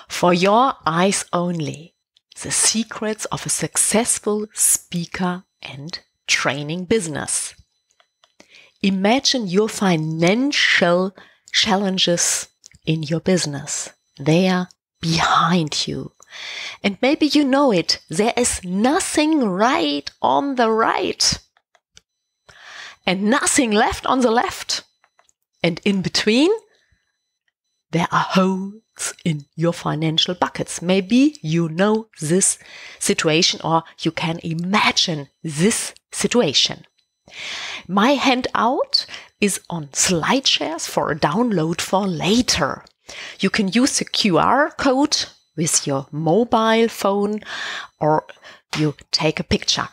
For your eyes only, the secrets of a successful speaker and training business. Imagine your financial challenges in your business. They are behind you. And maybe you know it. There is nothing right on the right. And nothing left on the left. And in between, there are holes in your financial buckets. Maybe you know this situation or you can imagine this situation. My handout is on SlideShares for a download for later. You can use the QR code with your mobile phone or you take a picture.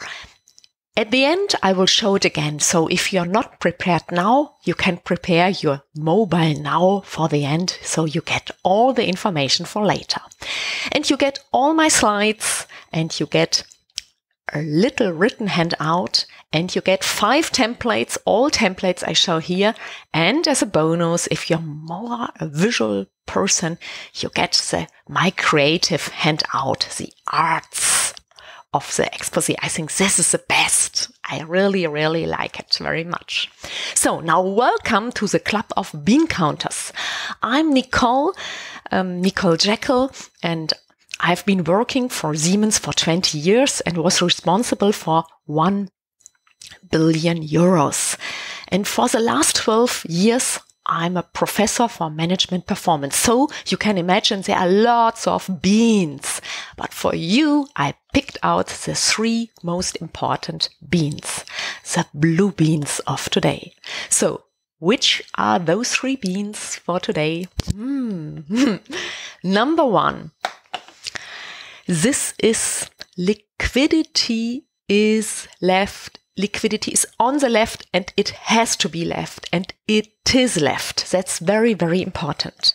At the end, I will show it again. So if you're not prepared now, you can prepare your mobile now for the end. So you get all the information for later. And you get all my slides and you get a little written handout and you get 5 templates, all templates I show here. And as a bonus, if you're more a visual person, you get my creative handout, the arts of the expose. I think this is the best. I really, really like it very much. So now welcome to the Club of Bean Counters. I'm Nicole Jekel, and I've been working for Siemens for 20 years and was responsible for 1 billion euros. And for the last 12 years, I'm a professor for management performance. So you can imagine there are lots of beans. But for you, I picked out the 3 most important beans, the blue beans of today. So which are those 3 beans for today? Number 1. This is liquidity is on the left and it has to be left and it is left. That's very, very important.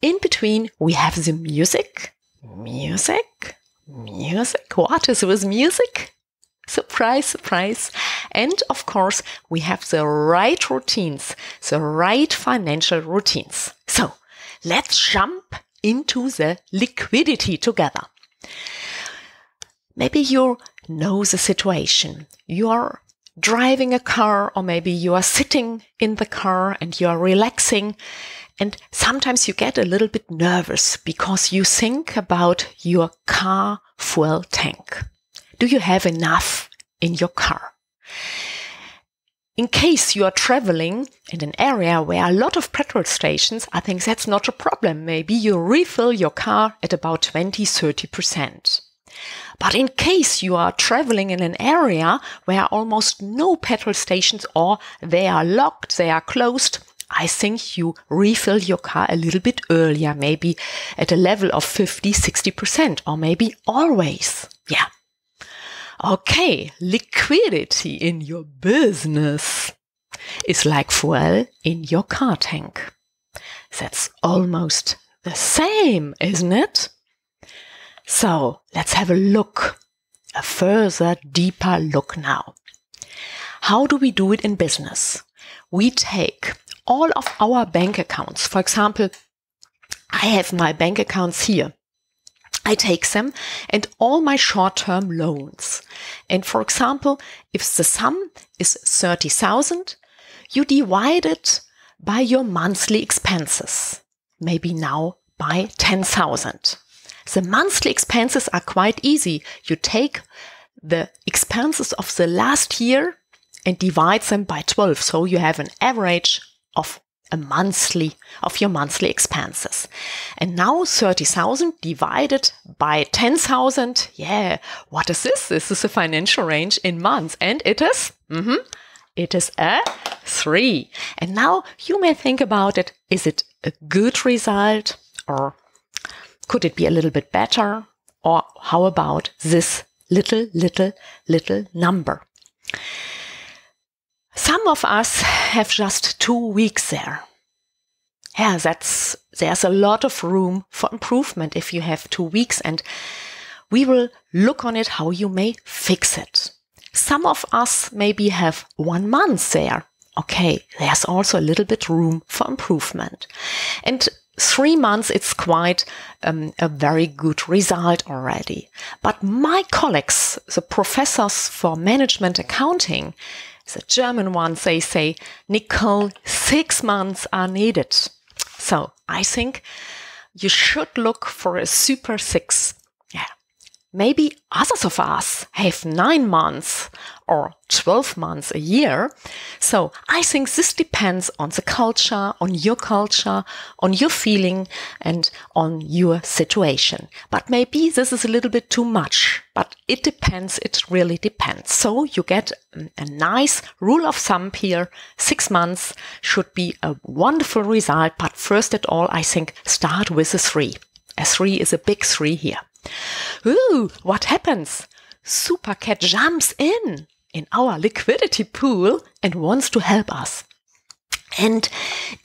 In between, we have the music. Music. What is with music? Surprise, surprise. And of course, we have the right routines, the right financial routines. So let's jump into the liquidity together. Maybe you know the situation. You are driving a car or maybe you are sitting in the car and you are relaxing. And sometimes you get a little bit nervous because you think about your car fuel tank. Do you have enough in your car? In case you are traveling in an area where a lot of petrol stations, I think that's not a problem. Maybe you refill your car at about 20-30%. But in case you are traveling in an area where almost no petrol stations or they are locked, they are closed, I think you refill your car a little bit earlier, maybe at a level of 50-60% or maybe always. Yeah. Okay, liquidity in your business is like fuel in your car tank. That's almost the same, isn't it? So let's have a look, a further, deeper look now. How do we do it in business? We take all of our bank accounts. For example, I have my bank accounts here. I take them and all my short-term loans. And for example, if the sum is 30,000, you divide it by your monthly expenses. Maybe now by 10,000. The monthly expenses are quite easy. You take the expenses of the last year and divide them by 12. So you have an average of your monthly expenses. And now 30,000 divided by 10,000. Yeah, what is this? This is a financial range in months. And it is? It is a 3. And now you may think about it. Is it a good result or could it be a little bit better? Or how about this little number? Some of us have just 2 weeks there. Yeah, there's a lot of room for improvement if you have 2 weeks, and we will look on it how you may fix it. Some of us maybe have 1 month there. Okay, there's also a little bit room for improvement. And 3 months, it's quite a very good result already. But my colleagues, the professors for management accounting, the German ones, they say, Nicole, 6 months are needed. So I think you should look for a super 6. Yeah. Maybe others of us have 9 months or 12 months, a year. So I think this depends on the culture, on your feeling and on your situation. But maybe this is a little bit too much, but it depends. It really depends. So you get a nice rule of thumb here. 6 months should be a wonderful result. But first of all, I think start with a 3. A 3 is a big 3 here. Ooh, what happens? Super Cat jumps in our liquidity pool and wants to help us. And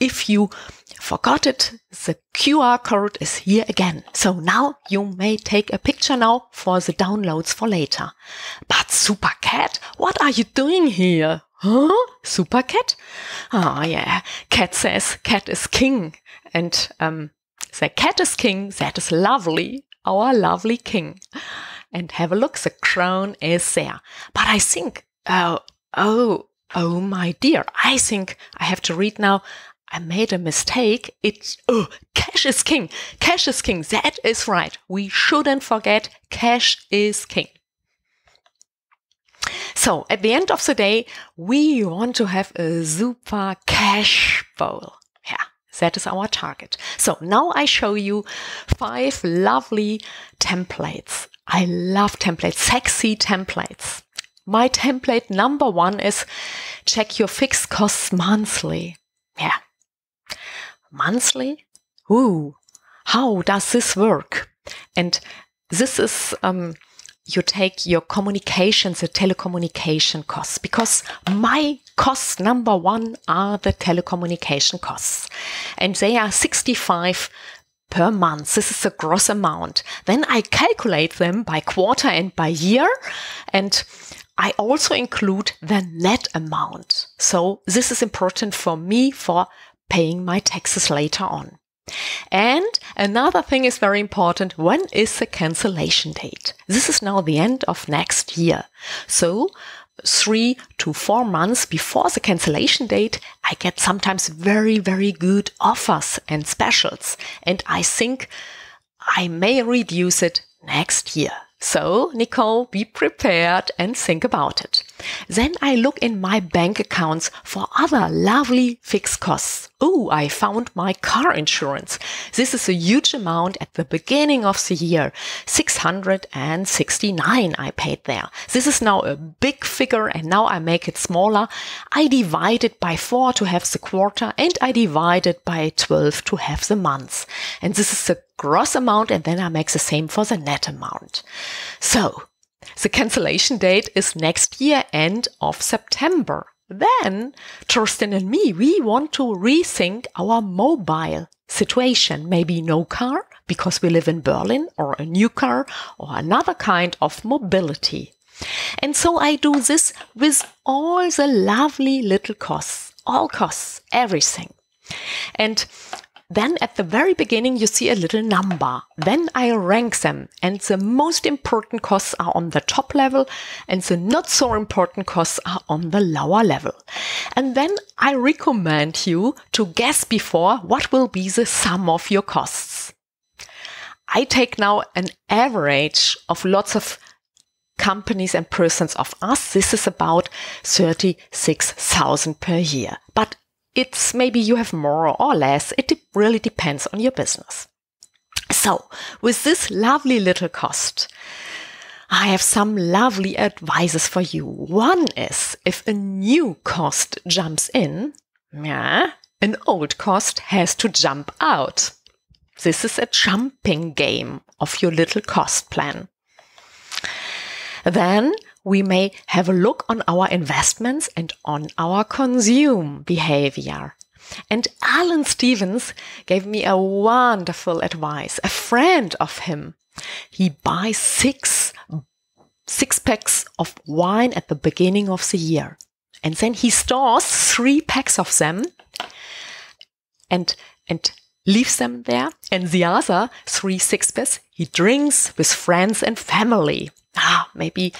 if you forgot it, the QR code is here again. So now you may take a picture now for the downloads for later. But Super Cat, what are you doing here? Huh? Super Cat? Oh yeah, Cat says cat is king. And the cat is king, that is lovely. Our lovely king. And have a look, the crown is there. But I think, oh my dear, I think I have to read now. I made a mistake. It's, cash is king. Cash is king. That is right. We shouldn't forget cash is king. So at the end of the day, we want to have a super cash bowl. Yeah. That is our target. So now I show you 5 lovely templates. I love templates, sexy templates. My template number 1 is check your fixed costs monthly. Yeah. Monthly? Ooh, how does this work? And this is, you take your communications, the telecommunication costs, because my costs number 1 are the telecommunication costs. And they are 65 per month. This is the gross amount. Then I calculate them by quarter and by year. And I also include the net amount. So this is important for me for paying my taxes later on. And another thing is very important. When is the cancellation date? This is now the end of next year. So 3 to 4 months before the cancellation date, I get sometimes very, very good offers and specials. And I think I may reduce it next year. So, Nicole, be prepared and think about it. Then I look in my bank accounts for other lovely fixed costs. Oh, I found my car insurance. This is a huge amount at the beginning of the year. 669 I paid there. This is now a big figure and now I make it smaller. I divide it by 4 to have the quarter and I divide it by 12 to have the months. And this is the gross amount and then I make the same for the net amount. So, the cancellation date is next year, end of September. Then, Torsten and me, we want to rethink our mobile situation. Maybe no car, because we live in Berlin, or a new car, or another kind of mobility. And so I do this with all the lovely little costs, all costs, everything. And then at the very beginning, you see a little number. Then I rank them. And the most important costs are on the top level and the not so important costs are on the lower level. And then I recommend you to guess before what will be the sum of your costs. I take now an average of lots of companies and persons of us. This is about 36,000 per year. But it's maybe you have more or less. It really depends on your business. So, with this lovely little cost, I have some lovely advices for you. One is, if a new cost jumps in, an old cost has to jump out. This is a jumping game of your little cost plan. Then we may have a look on our investments and on our consume behavior. And Alan Stevens gave me a wonderful advice. A friend of him, he buys six packs of wine at the beginning of the year. And then he stores 3 packs of them. And leaves them there, and the other 3 sixpence he drinks with friends and family. Maybe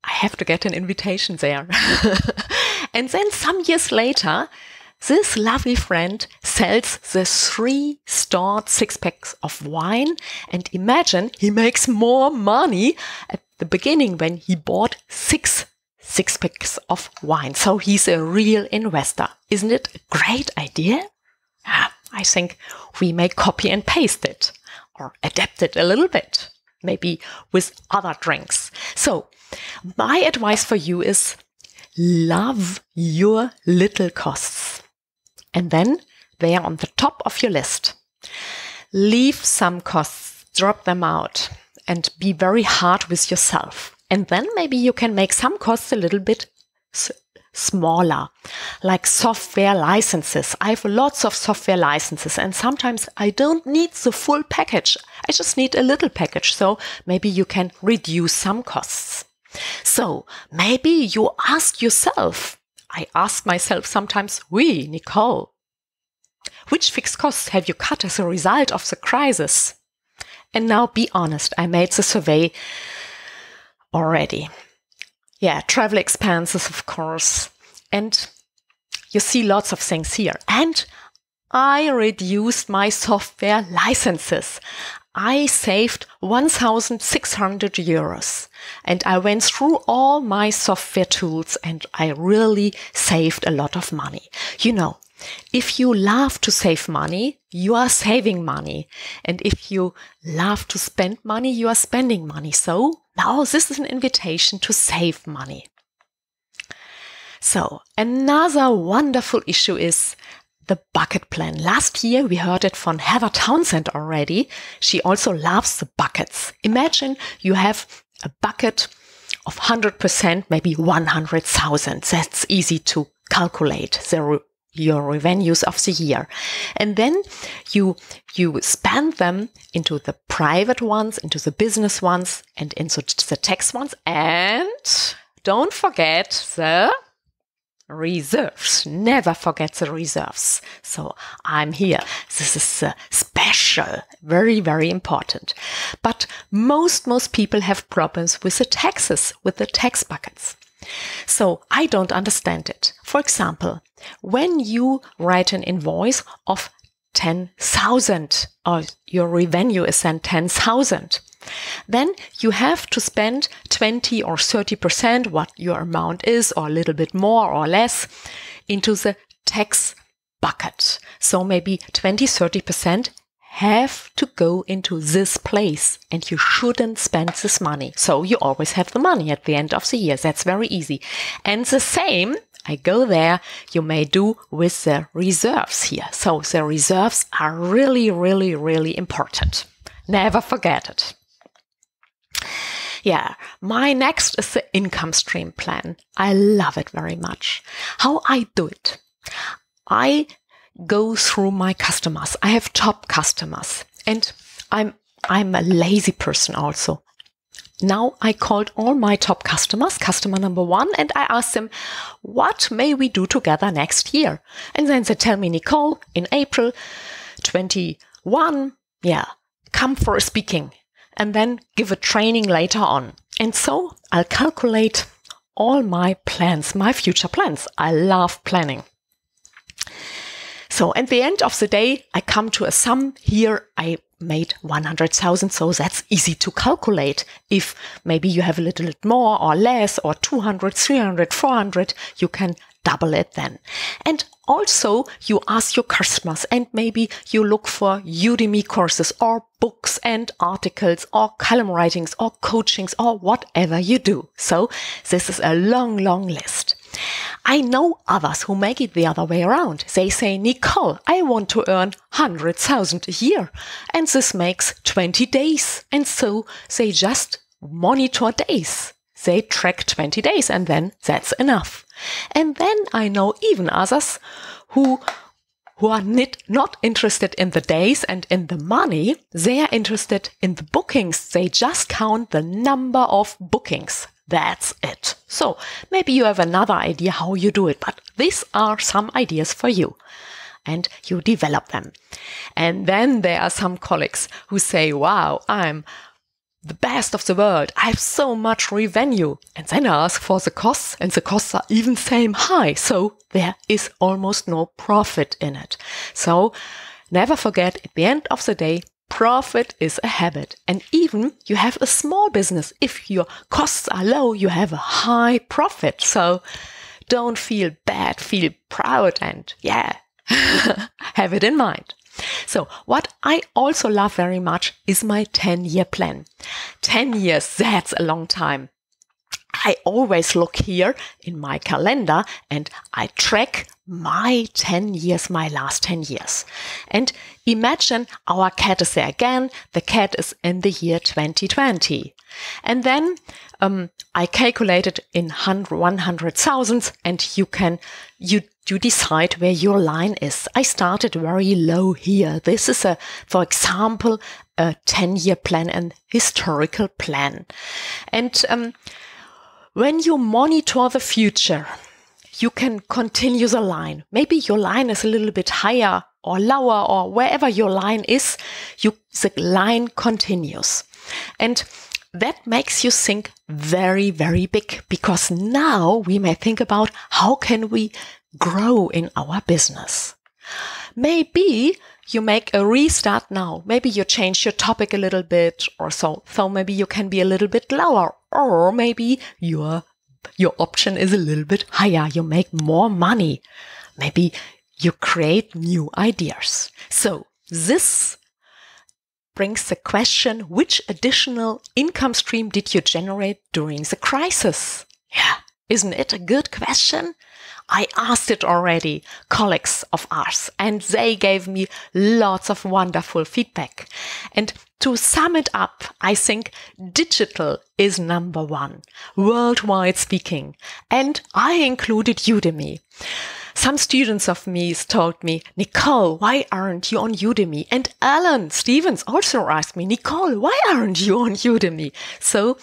I have to get an invitation there. And then some years later, this lovely friend sells the 3 stored 6-packs of wine, and imagine he makes more money at the beginning when he bought 6 6-packs of wine. So he's a real investor. Isn't it a great idea? I think we may copy and paste it or adapt it a little bit, maybe with other drinks. So my advice for you is love your little costs. And then they are on the top of your list. Leave some costs, drop them out, and be very hard with yourself. And then maybe you can make some costs a little bit smaller, like software licenses. I have lots of software licenses, and sometimes I don't need the full package. I just need a little package. So maybe you can reduce some costs. So maybe you ask yourself, I ask myself sometimes, Nicole, which fixed costs have you cut as a result of the crisis? And now be honest, I made the survey already. Travel expenses, of course. And you see lots of things here. And I reduced my software licenses. I saved 1,600 euros. And I went through all my software tools and I really saved a lot of money. You know, if you love to save money, you are saving money. And if you love to spend money, you are spending money. So now this is an invitation to save money. So another wonderful issue is the bucket plan. Last year we heard it from Heather Townsend already. She also loves the buckets. Imagine you have a bucket of 100%, maybe 100,000. That's easy to calculate your revenues of the year. And then you spend them into the private ones, into the business ones, and into the tax ones. And don't forget the reserves. Never forget the reserves. So I'm here. This is special, very, very important. But most people have problems with the taxes, with the tax buckets. So I don't understand it. For example, when you write an invoice of 10,000 or your revenue is then 10,000, then you have to spend 20 or 30%, what your amount is, or a little bit more or less, into the tax bucket. So maybe 20-30% have to go into this place, and you shouldn't spend this money. So you always have the money at the end of the year. That's very easy. And the same, I go there, you may do with the reserves here. So the reserves are really, really, really important. Never forget it. My next is the income stream plan. I love it very much. How I do it? I go through my customers. I have top customers, and I'm a lazy person also. Now I called all my top customers, customer number 1, and I asked them, what may we do together next year? And then they tell me, Nicole, in April 21, come for a speaking, and then give a training later on. And so I'll calculate all my plans, my future plans. I love planning. So at the end of the day, I come to a sum. Here I made 100,000, so that's easy to calculate. If maybe you have a little bit more or less, or 200, 300, 400, you can double it then. And also you ask your customers, and maybe you look for Udemy courses or books and articles or column writings or coachings or whatever you do. So this is a long, long list. I know others who make it the other way around. They say, Nicole, I want to earn 100,000 a year, and this makes 20 days. And so they just monitor days. They track 20 days, and then that's enough. And then I know even others who are not interested in the days and in the money. They are interested in the bookings. They just count the number of bookings. That's it. So maybe you have another idea how you do it, but these are some ideas for you. and you develop them. And then there are some colleagues who say, wow, I'm the best of the world. I have so much revenue. And then I ask for the costs, and the costs are even same high. So there is almost no profit in it. So never forget, at the end of the day, profit is a habit. And even you have a small business, if your costs are low, you have a high profit. So don't feel bad, feel proud, and have it in mind. So what I also love very much is my 10-year plan. 10 years, that's a long time. I always look here in my calendar and I track my 10 years, my last 10 years. And imagine our cat is there again. The cat is in the year 2020. And then I calculated in 100,000, and you decide where your line is. I started very low here. This is for example, a 10-year plan and historical plan. And when you monitor the future, you can continue the line. Maybe your line is a little bit higher or lower, or wherever your line is, the line continues. And that makes you think very, very big, because now we may think about how can we grow in our business. Maybe you make a restart now. Maybe you change your topic a little bit or so. So maybe you can be a little bit lower, or maybe your option is a little bit higher. You make more money. Maybe you create new ideas. So this brings the question, which additional income stream did you generate during the crisis? Yeah, isn't it a good question? I asked it already, colleagues of ours, and they gave me lots of wonderful feedback. And to sum it up, I think digital is number one, worldwide speaking. And I included Udemy. Some students of me told me, Nicole, why aren't you on Udemy? And Alan Stevens also asked me, Nicole, why aren't you on Udemy? So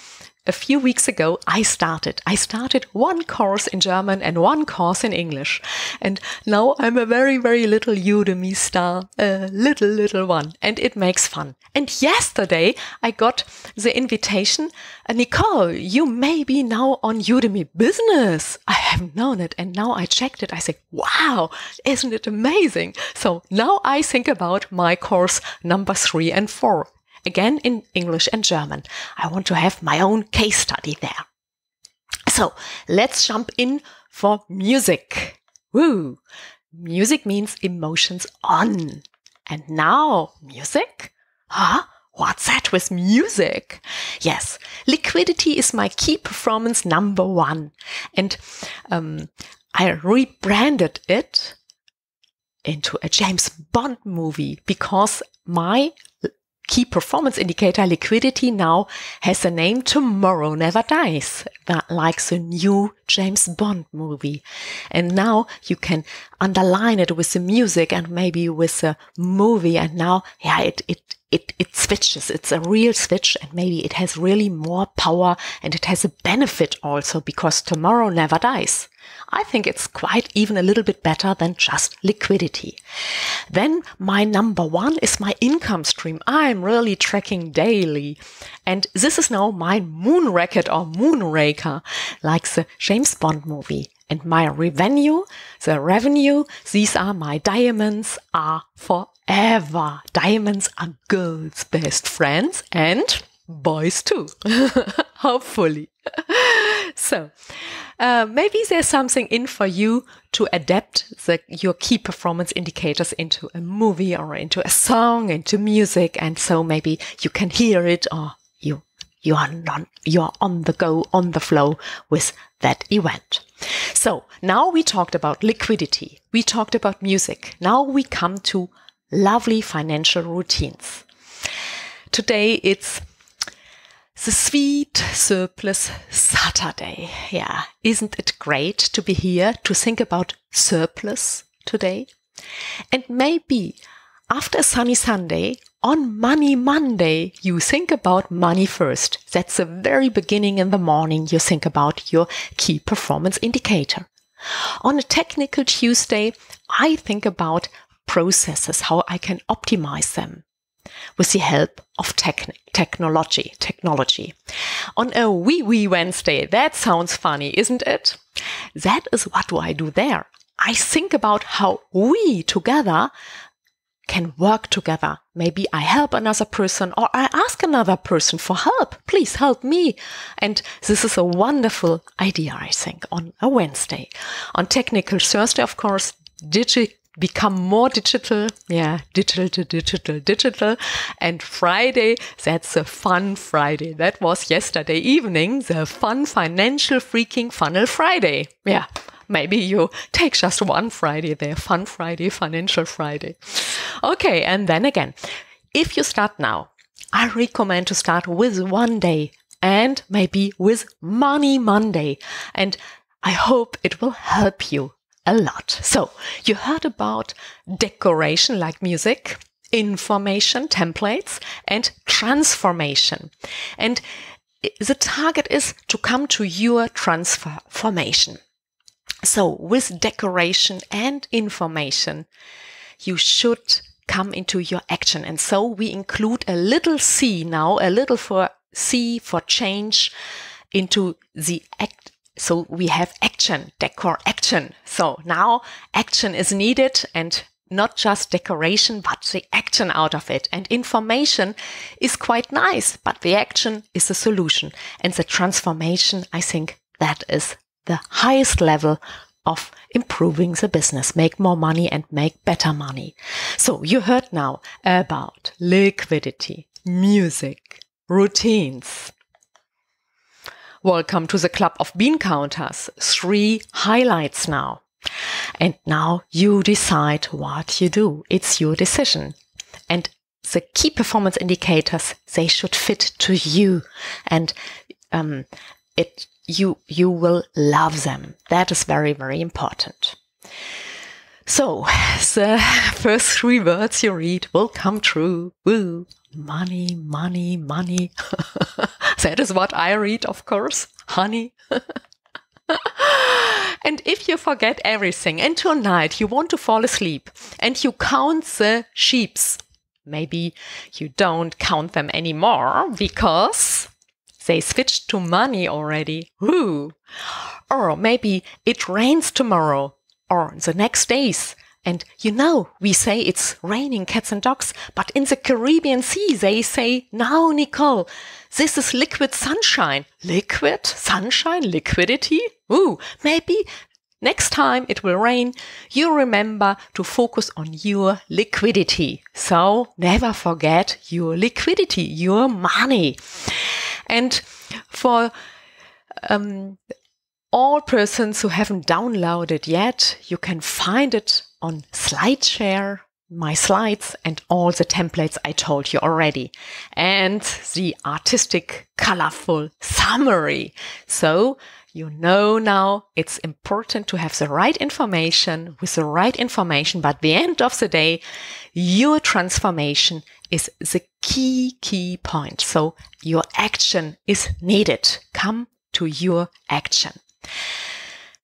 a few weeks ago, I started one course in German and one course in English. And now I'm a very, very little Udemy star, a little one. And it makes fun. And yesterday, I got the invitation, Nicole, you may be now on Udemy Business. I haven't known it. And now I checked it. I said, wow, isn't it amazing? So now I think about my course number 3 and 4. Again, in English and German. I want to have my own case study there. So let's jump in for music. Woo! Music means emotions on. And now, music? Huh? What's that with music? Yes, liquidity is my key performance number 1. And I rebranded it into a James Bond movie because my key performance indicator, liquidity, now has the name Tomorrow Never Dies, like the new James Bond movie. And now you can underline it with the music and maybe with the movie. And now, it switches. It's a real switch, and maybe it has really more power, and it has a benefit also because tomorrow never dies. I think it's quite even a little bit better than just liquidity. Then my number 1 is my income stream. I'm really tracking daily. And this is now my moon racket or moonraker, like the James Bond movie. And my revenue, these are my diamonds are forever. Diamonds are girls' best friends and boys too, hopefully. So maybe there's something in for you to adapt your key performance indicators into a movie or into a song, into music. And so maybe you can hear it, or you are on the go, on the flow with that event. So now we talked about liquidity. We talked about music. Now we come to lovely financial routines. Today it's the sweet surplus Saturday. Yeah, isn't it great to be here to think about surplus today? And maybe after a sunny Sunday, on Money Monday, you think about money first. That's the very beginning in the morning. You think about your key performance indicator. On a technical Tuesday, I think about processes, how I can optimize them with the help of technology. On a wee Wednesday, that sounds funny, isn't it? That is what do I do there. I think about how we together can work together. Maybe I help another person or I ask another person for help. Please help me. And this is a wonderful idea, I think, on a Wednesday. On Technical Thursday, of course, become more digital. Yeah, digital. And Friday, that's a fun Friday. That was yesterday evening, the fun financial freaking funnel Friday. Yeah. Maybe you take just one Friday there, Fun Friday, Financial Friday. Okay, and then again, if you start now, I recommend to start with one day and maybe with Money Monday. And I hope it will help you a lot. So you heard about decoration like music, information, templates, and transformation. And the target is to come to your transformation. So with decoration and information, you should come into your action. And so we include a little C now, a little for C for change into the act. So we have action, decor action. So now action is needed and not just decoration, but the action out of it. And information is quite nice, but the action is the solution. And the transformation, I think that is the highest level of improving the business, make more money and make better money. So you heard now about liquidity, music, routines. Welcome to the Club of Bean Counters. 3 highlights now. And now you decide what you do. It's your decision. And the key performance indicators, they should fit to you. And you will love them. That is very, very important. So the first 3 words you read will come true. Woo. Money, money, money. That is what I read, of course. Honey. And if you forget everything and tonight you want to fall asleep and you count the sheeps, maybe you don't count them anymore because they switched to money already. Woo! Or maybe it rains tomorrow or the next days. And you know, we say it's raining cats and dogs, but in the Caribbean Sea they say, now Nicole, this is liquid sunshine. Liquid sunshine, liquidity? Ooh, maybe next time it will rain, you remember to focus on your liquidity. So never forget your liquidity, your money. And for all persons who haven't downloaded yet, you can find it on SlideShare, my slides, and all the templates I told you already. And the artistic, colorful summary. So you know now it's important to have the right information with the right information, but at the end of the day, your transformation is the key point. So your action is needed. Come to your action.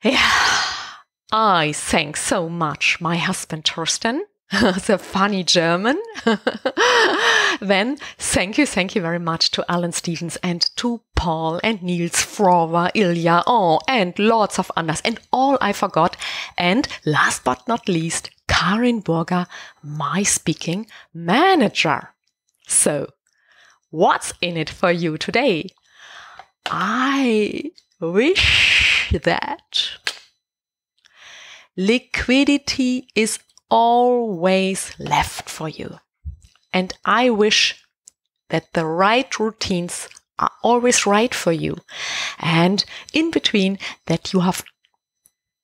Yeah, I thank so much my husband Thorsten, the funny German. Then thank you very much to Alan Stevens and to Paul and Niels Frower, Ilya, and lots of others and all I forgot. And last but not least, Karin Burger, my speaking manager. So, what's in it for you today? I wish that liquidity is always left for you. And I wish that the right routines are always right for you. And in between that you have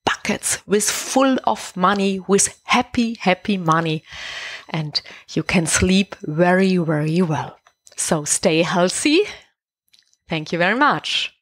buckets with full of money, with happy money. And you can sleep very well. So stay healthy. Thank you very much.